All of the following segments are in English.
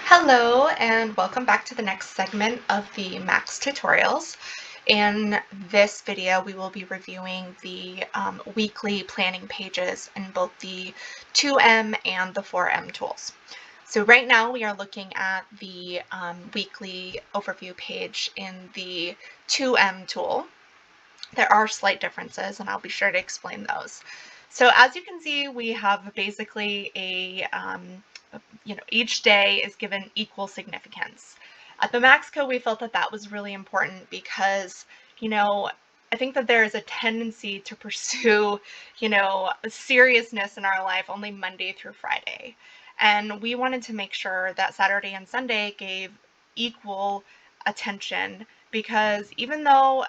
Hello and welcome back to the next segment of the Maxx tutorials. In this video, we will be reviewing the weekly planning pages in both the 2M and the 4M tools. So right now we are looking at the weekly overview page in the 2M tool. There are slight differences and I'll be sure to explain those. So as you can see, we have basically each day is given equal significance. At the Maxx Co, we felt that that was really important because, I think that there is a tendency to pursue, seriousness in our life only Monday through Friday. And we wanted to make sure that Saturday and Sunday gave equal attention because even though,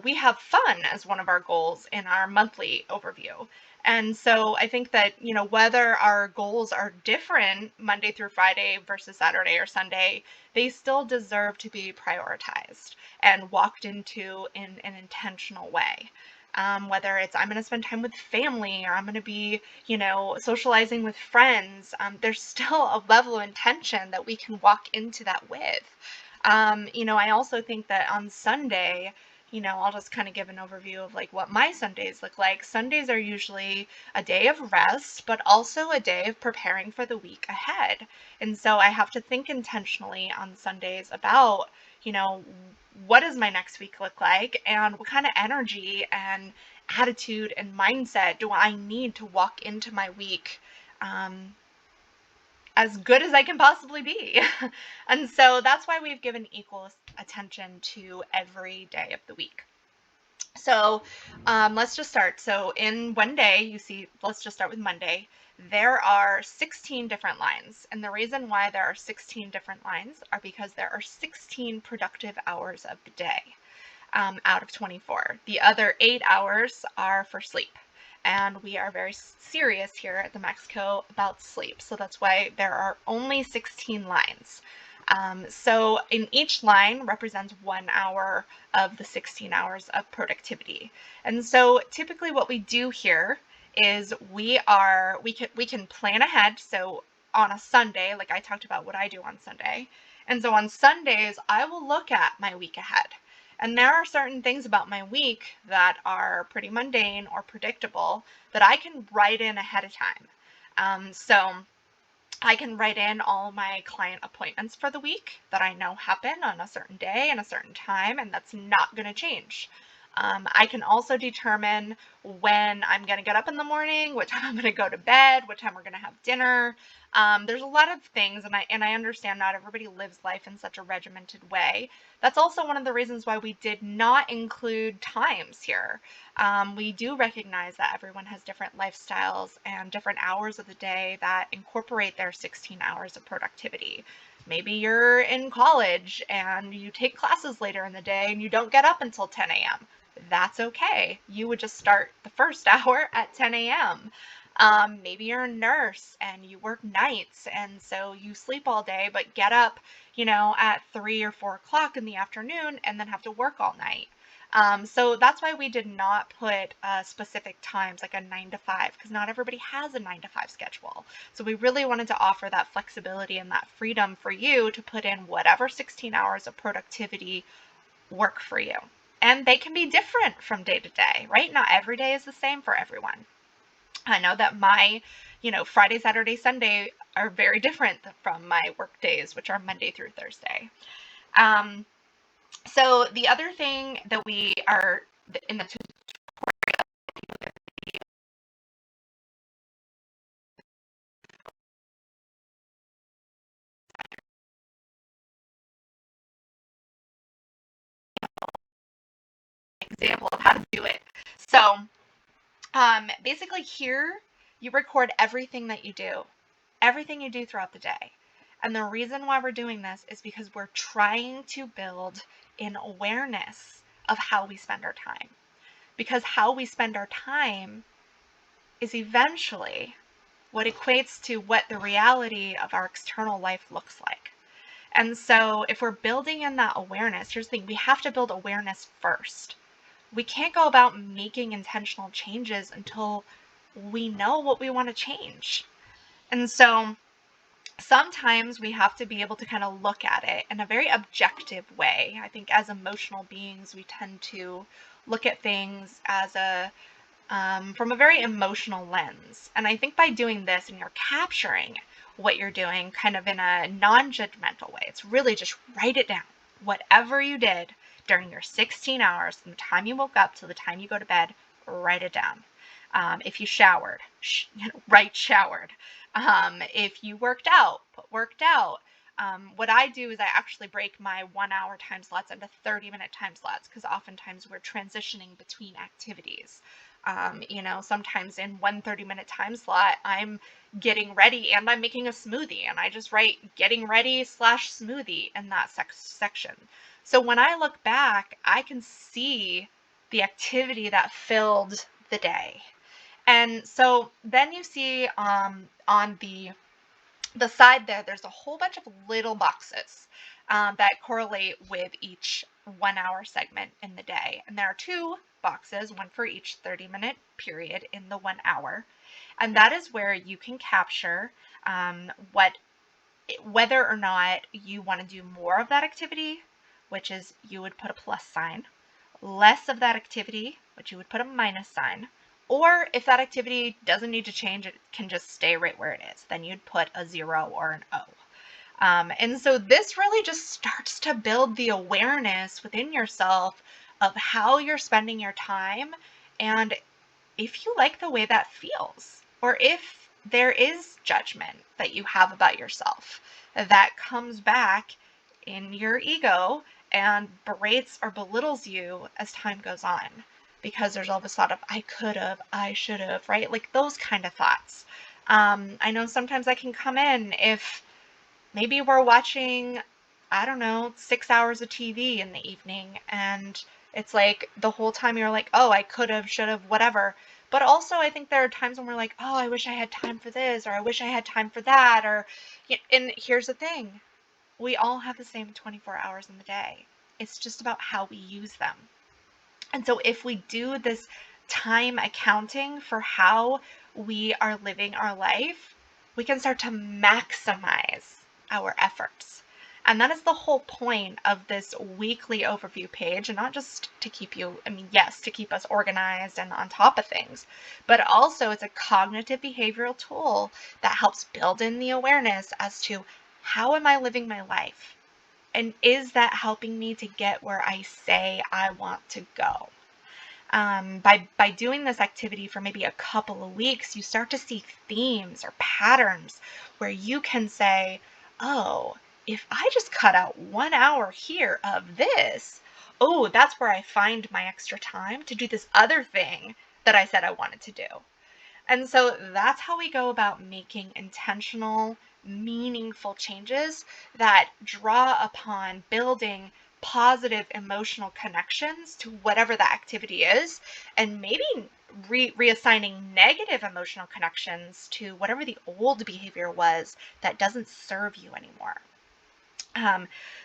we have fun as one of our goals in our monthly overview. And so I think that, whether our goals are different Monday through Friday versus Saturday or Sunday, they still deserve to be prioritized and walked into in an intentional way. Whether it's I'm going to spend time with family or I'm going to be, socializing with friends, there's still a level of intention that we can walk into that with. I also think that on Sunday, I'll just kind of give an overview of like what my Sundays look like. Sundays are usually a day of rest, but also a day of preparing for the week ahead. And so I have to think intentionally on Sundays about, what does my next week look like and what kind of energy and attitude and mindset do I need to walk into my week as good as I can possibly be. And so that's why we've given equal attention to every day of the week. So let's just start. So in one day, let's just start with Monday. There are 16 different lines. And the reason why there are 16 different lines are because there are 16 productive hours of the day out of 24. The other 8 hours are for sleep. And we are very serious here at the Maxx Co about sleep. So that's why there are only 16 lines. So in each line represents 1 hour of the 16 hours of productivity. And so typically what we do here is we can plan ahead. So on a Sunday, like I talked about what I do on Sunday. And so on Sundays, I will look at my week ahead. And there are certain things about my week that are pretty mundane or predictable that I can write in ahead of time. So I can write in all my client appointments for the week that I know happen on a certain day and a certain time, and that's not going to change. I can also determine when I'm going to get up in the morning, what time I'm going to go to bed, what time we're going to have dinner. There's a lot of things, and I understand not everybody lives life in such a regimented way. That's also one of the reasons why we did not include times here. We do recognize that everyone has different lifestyles and different hours of the day that incorporate their 16 hours of productivity. Maybe you're in college and you take classes later in the day and you don't get up until 10 a.m. That's okay. You would just start the first hour at 10 a.m. Maybe you're a nurse and you work nights and so you sleep all day but get up, at 3 or 4 o'clock in the afternoon and then have to work all night. So that's why we did not put specific times like a 9 to 5 because not everybody has a 9 to 5 schedule. So we really wanted to offer that flexibility and that freedom for you to put in whatever 16 hours of productivity work for you. And they can be different from day to day, right? Not every day is the same for everyone. I know that my, Friday, Saturday, Sunday are very different from my work days, which are Monday through Thursday. So the other thing that we are in the example of how to do it. So basically here you record everything that you do, everything you do throughout the day. And the reason why we're doing this is because we're trying to build an awareness of how we spend our time. Because how we spend our time is eventually what equates to what the reality of our external life looks like. And so if we're building in that awareness, here's the thing, we have to build awareness first. We can't go about making intentional changes until we know what we want to change. And so sometimes we have to be able to kind of look at it in a very objective way. I think as emotional beings, we tend to look at things as from a very emotional lens. And I think by doing this and you're capturing what you're doing kind of in a non-judgmental way, it's really just write it down. Whatever you did during your 16 hours, from the time you woke up till the time you go to bed, write it down. If you showered, write showered. If you worked out, put worked out. What I do is I actually break my 1 hour time slots into 30-minute time slots, because oftentimes we're transitioning between activities. Sometimes in one 30-minute time slot, I'm getting ready and I'm making a smoothie, and I just write getting ready / smoothie in that section. So when I look back, I can see the activity that filled the day. And so then you see on the side there's a whole bunch of little boxes that correlate with each 1 hour segment in the day. And there are two boxes, one for each 30-minute period in the 1 hour. And that is where you can capture whether or not you want to do more of that activity, which is you would put a plus sign, less of that activity, which you would put a minus sign, or if that activity doesn't need to change, it can just stay right where it is, then you'd put a 0 or an O. And so this really just starts to build the awareness within yourself of how you're spending your time, and if you like the way that feels, or if there is judgment that you have about yourself that comes back in your ego and berates or belittles you as time goes on, because there's all this thought of I could have, I should have, right? Like those kind of thoughts. I know sometimes I can come in if maybe we're watching, I don't know, 6 hours of TV in the evening, and it's like the whole time you're like, oh, I could have, should have, whatever. But also I think there are times when we're like, oh, I wish I had time for this, or I wish I had time for that, or, and here's the thing. We all have the same 24 hours in the day. It's just about how we use them. And so if we do this time accounting for how we are living our life, we can start to maximize our efforts. And that is the whole point of this weekly overview page, and not just to keep you, yes, to keep us organized and on top of things, but also it's a cognitive behavioral tool that helps build in the awareness as to how am I living my life? And is that helping me to get where I say I want to go? By doing this activity for maybe a couple of weeks, you start to see themes or patterns where you can say, oh, if I just cut out 1 hour here of this, oh, that's where I find my extra time to do this other thing that I said I wanted to do. And so that's how we go about making intentional, meaningful changes that draw upon building positive emotional connections to whatever the activity is, and maybe reassigning negative emotional connections to whatever the old behavior was that doesn't serve you anymore.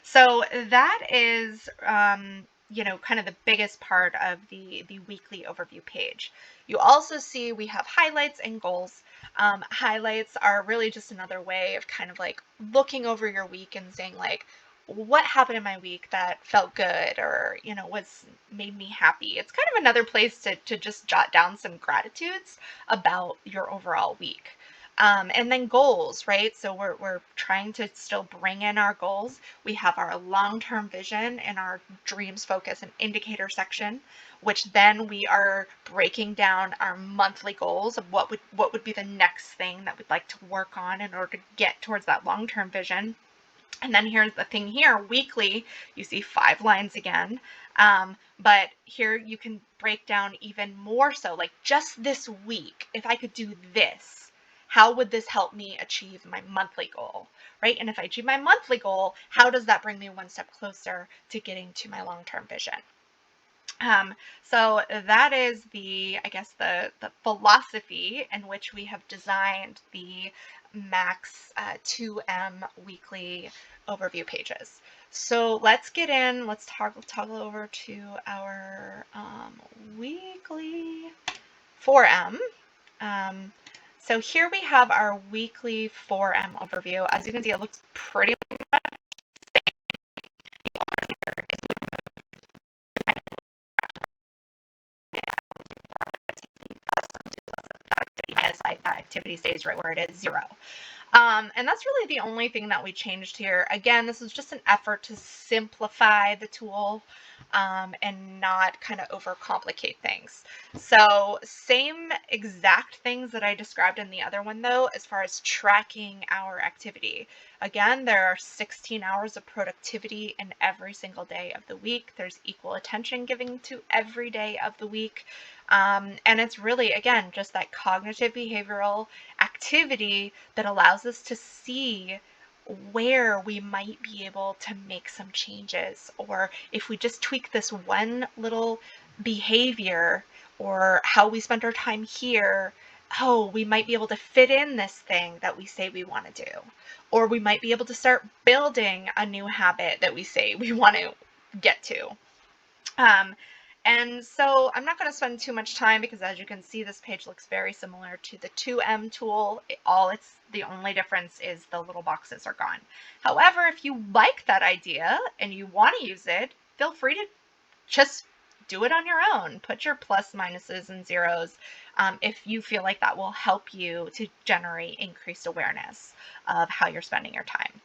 So that is, kind of the biggest part of the weekly overview page. You also see we have highlights and goals. Highlights are really just another way of kind of like looking over your week and saying like, what happened in my week that felt good, or, what's made me happy. It's kind of another place to just jot down some gratitudes about your overall week. And then goals, right? So we're trying to still bring in our goals. We have our long-term vision in our dreams, focus, and indicator section, which then we are breaking down our monthly goals of what would be the next thing that we'd like to work on in order to get towards that long-term vision. And then here's the thing here, weekly, you see 5 lines again. But here you can break down even more so, like just this week, if I could do this, how would this help me achieve my monthly goal, right? And if I achieve my monthly goal, how does that bring me one step closer to getting to my long-term vision? So that is the philosophy in which we have designed the Maxx 2M weekly overview pages. So let's toggle over to our weekly 4M. So here we have our weekly 4M overview. As you can see, it looks pretty much as activity stays right where it is, 0. And that's really the only thing that we changed here. Again, this is just an effort to simplify the tool and not kind of overcomplicate things. So same exact things that I described in the other one, though, as far as tracking our activity. Again, there are 16 hours of productivity in every single day of the week. There's equal attention given to every day of the week. And it's really, again, just that cognitive behavioral activity that allows us to see where we might be able to make some changes, or if we just tweak this one little behavior or how we spend our time here, oh, we might be able to fit in this thing that we say we want to do, or we might be able to start building a new habit that we say we want to get to. um, and so I'm not going to spend too much time because, as you can see, this page looks very similar to the 2M tool. The only difference is the little boxes are gone. However, if you like that idea and you want to use it, feel free to just do it on your own. Put your plus, minuses, and zeros if you feel like that will help you to generate increased awareness of how you're spending your time.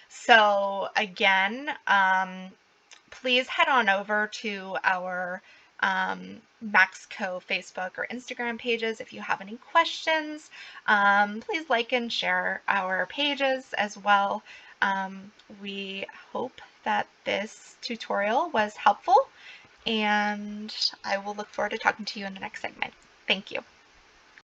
So again, please head on over to our Maxx Co Facebook or Instagram pages if you have any questions. Please like and share our pages as well. We hope that this tutorial was helpful, and I will look forward to talking to you in the next segment. Thank you.